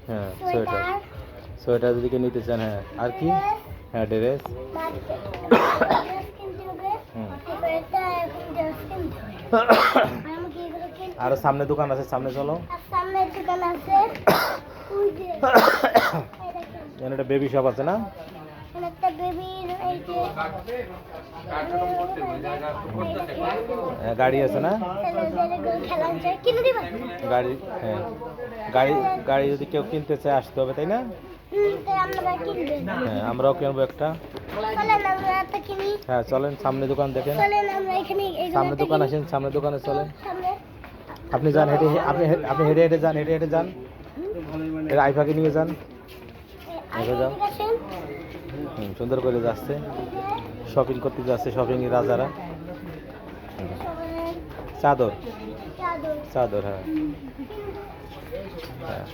হ্যাঁ sweater, sweater যদি কেউ নিতে চান। হ্যাঁ আর কি? হ্যাঁ ড্রেস। আর সামনে দোকান আছে, সামনে চলো। সামনে দোকান আছে, এখানে একটা বেবি শপ আছে না? একটা বেবির এই যে গাড়ি আছে না? গাড়ি, হ্যাঁ গাড়ি, গাড়ি যদি কেউ কিনতে চায় আসতে হবে, তাই না? হ্যাঁ আমরাও কিনবো একটা। হ্যাঁ চলেন, সামনে দোকান দেখেন, সামনে দোকান আসেন, সামনে দোকানে চলেন। আপনি যান হেঁটে, আপনি হেঁটে হেঁটে যান, হেঁটে হেঁটে যান, আইফাকে নিয়ে যান, হেঁটে যান। সুন্দর করে যাচ্ছে, শপিং করতে যাচ্ছে, শপিং রাজারা। চাদর, চাদর, হ্যাঁ হ্যাঁ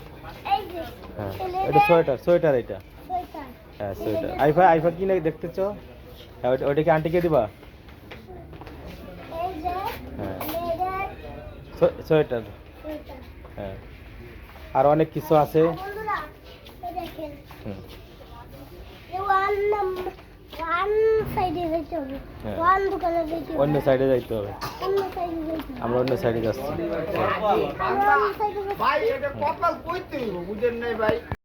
হ্যাঁ এটা সোয়েটার, সোয়েটার এটা, হ্যাঁ সোয়েটার। আইফা, আইফা কি না দেখতেছ? হ্যাঁ ওইটা কি আন্টিকে দিবা? হ্যাঁ সোয়েটার, হ্যাঁ আর অনেক কিছু আছে। হুম অন্য সাইডে যাইতে হবে, আমরা অন্য সাইডে যাচ্ছি।